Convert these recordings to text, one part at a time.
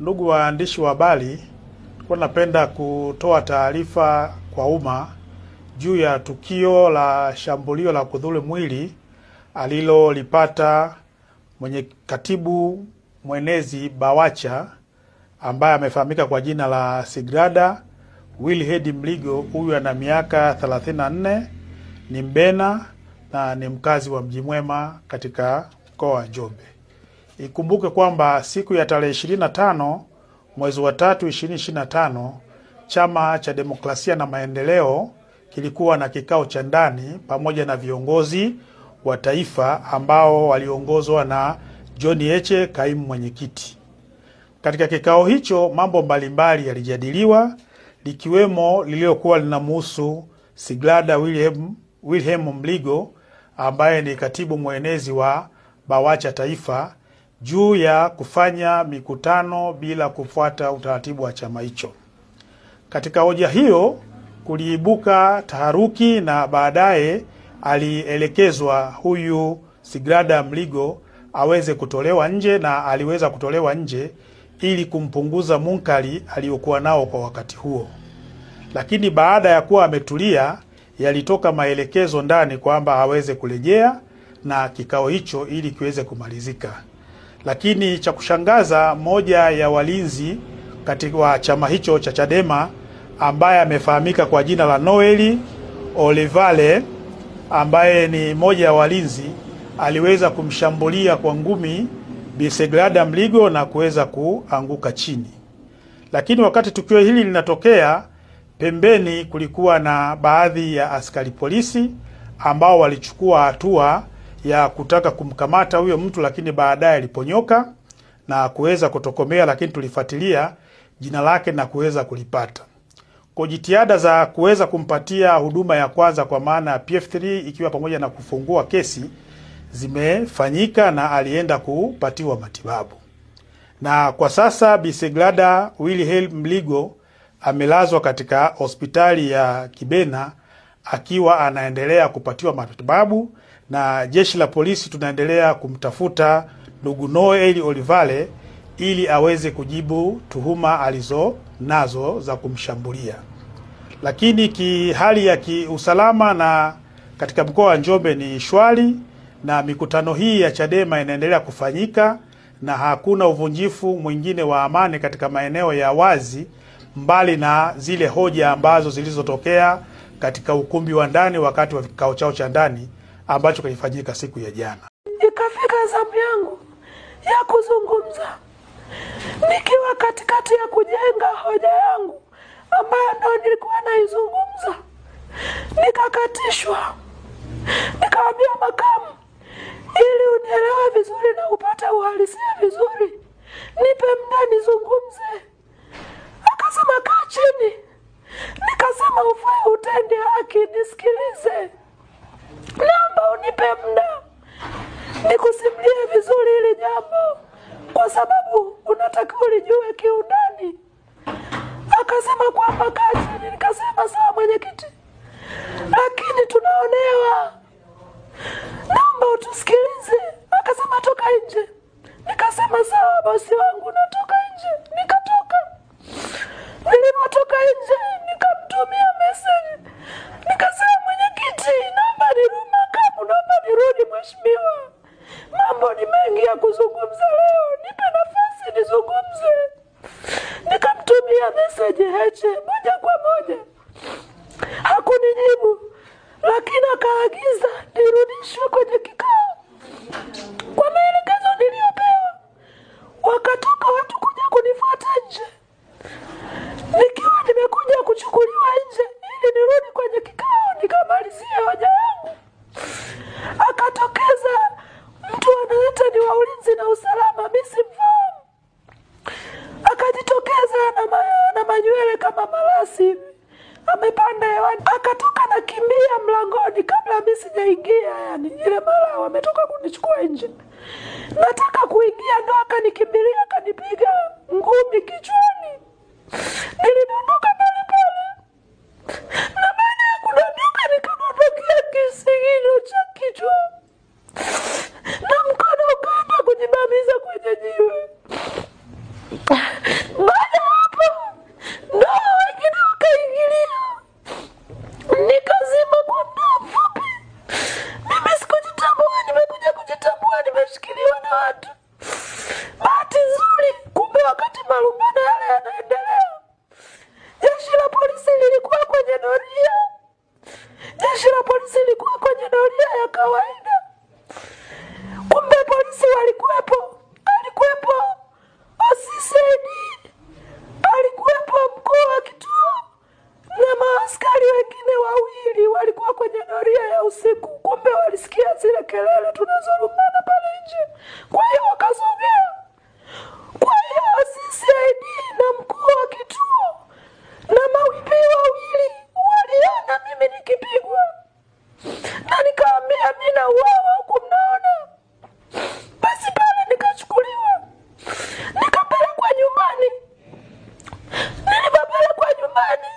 Ndugu waandishi wa habari, napenda kutoa taarifa kwa umma juu ya tukio la shambulio la kudhuru mwili alilolipata katibu mwenezi BAWACHA ambaye amefahamika kwa jina la Sigrada Wilherd Mligo. Huyu ana miaka 34, ni Mbena na ni mkazi wa Mji Mwema katika mkoa wa Njombe. Ikumbuke kwamba siku ya tarehe 25 mwezi wa 3 2025 Chama cha Demokrasia na Maendeleo kilikuwa na kikao cha ndani pamoja na viongozi wa taifa ambao waliongozwa na John Heche, kaimu mwenyekiti. Katika kikao hicho mambo mbalimbali yalijadiliwa, likiwemo liliokuwa linamhusu Sigrada Wilherd Mligo ambaye ni katibu mwenezi wa BAWACHA taifa, juu ya kufanya mikutano bila kufuata utaratibu wa chama hicho. Katika hoja hiyo kuliibuka taharuki na baadaye alielekezwa huyu Sigrada Mligo aweze kutolewa nje, na aliweza kutolewa nje ili kumpunguza munkari aliyokuwa nao kwa wakati huo. Lakini baada ya kuwa ametulia, yalitoka maelekezo ndani kwamba aweze kurejea na kikao hicho ili kiweze kumalizika. Lakini cha kushangaza, moja ya walinzi katika chama hicho cha Chadema ambaye amefahamika kwa jina la Noel Olivale, ambaye ni moja ya walinzi, aliweza kumshambulia kwa ngumi Bi Sigrada Mligo na kuweza kuanguka chini. Lakini wakati tukio hili linatokea, pembeni kulikuwa na baadhi ya askari polisi ambao walichukua hatua ya kutaka kumkamata huyo mtu, lakini baadaye aliponyoka na kuweza kutokomea, lakini tulifuatilia jina lake na kuweza kulipata. Kwa jitihada za kuweza kumpatia huduma ya kwanza kwa maana ya PF3 ikiwa pamoja na kufungua kesi zimefanyika na alienda kupatiwa matibabu. Na kwa sasa Bi Sigrada Wilherd Mligo amelazwa katika hospitali ya Kibena akiwa anaendelea kupatiwa matibabu, na jeshi la polisi tunaendelea kumtafuta ndugu Noel Olivale ili aweze kujibu tuhuma alizo nazo za kumshambulia. Lakini hali ya kiusalama na katika mkoa wa Njombe ni shwari, na mikutano hii ya Chadema inaendelea kufanyika na hakuna uvunjifu mwingine wa amani katika maeneo ya wazi, mbali na zile hoja ambazo zilizotokea katika ukumbi wa ndani wakati wa kikao chao cha ndani ambacho kilifanyika siku ya jana. Ikafika zamu yangu ya kuzungumza nikiwa katikati ya kujenga hoja yangu ambayo ndio nilikuwa naizungumza, nikakatishwa. Nikaambia makamu, ili unielewe vizuri na upate uhalisia vizuri, nipe muda nizungumze. Akasema kaa chini. Nikasema ufai utende haki, nisikilize. Naomba unipe muda nikusimulie vizuri hili jambo, kwa sababu unatakiwa ulijue kiundani. Akasema kwamba kaa chini. Nikasema sawa mwenyekiti, lakini tunaonewa, naomba utusikilize. Akasema toka nje. Nikasema sawa bosi wangu, natoka nje. Nikatoka. Nilipotoka nje nikamtumia message. Nikasema mwenyekiti, naomba nirudi makamu, naomba nirudi mheshimiwa. Mambo ni mengi ya kuzungumza leo, nipe nafasi nizungumze. Nikamtumia message Heche moja kwa moja. Hakunijibu, lakini akaagiza nirudishwe kwenye kikao kwa maelekezo niliyopewa. Wakatoka watu kuja kunifuata nje, nikiwa nimekuja kuchukuliwa nje ili nirudi kwenye kikao nikamalizie hoja yangu. Akatokeza mtu anaita ni wa ulinzi na usalama, mimi simfahamu. Akajitokeza na manywele kama malasi, amepanda hewani, akatoka na kimbia mlangoni kabla mimi sijaingia. Yani ile mara wametoka kunichukua nje, nataka kuingia ndo akanikimbilia, akanipiga ngumi kichwani. Nilidondoka pale pale, na baada ya kudondoka nikadondokea kisigino cha kichwa na mkono ukaenda kujibamiza kwenye jiwe. Bahati nzuri, kumbe wakati malumbano yale yanaendelea, jeshi la polisi lilikuwa kwenye doria. Jeshi la polisi lilikuwa kwenye doria ya kawaida. Kumbe polisi walikuwepo. Alikuwepo OCD, alikuwepo mkuu wa kituo na maaskari wengine wawili walikuwa kwenye doria ya usiku. Kumbe walisikia zile kelele tunazolumbana pale nje. Kwa hiyo wakasogea. Kwa hiyo OCD na mkuu wa kituo na mawipi wawili waliona mimi nikipigwa. Na nikaambia mimi na uawa huku mnaona. Basi pale nikachukuliwa. Nikapelekwa nyumbani. Nilipopelekwa nyumbani,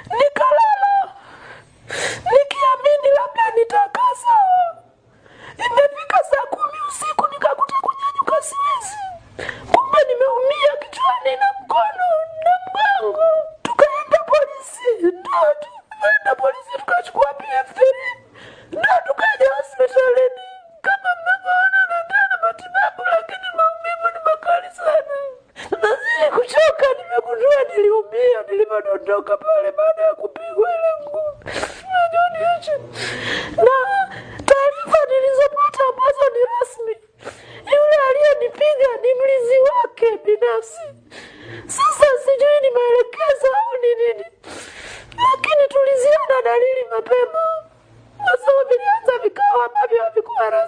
nikalala. Nikiamini labda nitakaa sawa. Imefika saa 10 usiku nikakuta kunyanyuka siwezi. Kumbe nimeumia kichwani na mkono na mgongo. Tukaenda polisi. Tukaenda polisi tukachukua PF3. Na tukaja hospitalini. Kama mnavyoona naendelea matibabu, lakini maumivu ni makali sana. Nazidi kuchoka. Nimegundua niliumia nilipodondoka pale baada ya kupigwa ile ngumi. Na taarifa nilizopata ambazo ni rasmi, yule aliyenipiga ni mlinzi wake binafsi. Sasa sijui ni maelekezo au ni nini, lakini tuliziona dalili mapema. Kwa sababu vilianza vikao ambavyo havikuwa rasmi.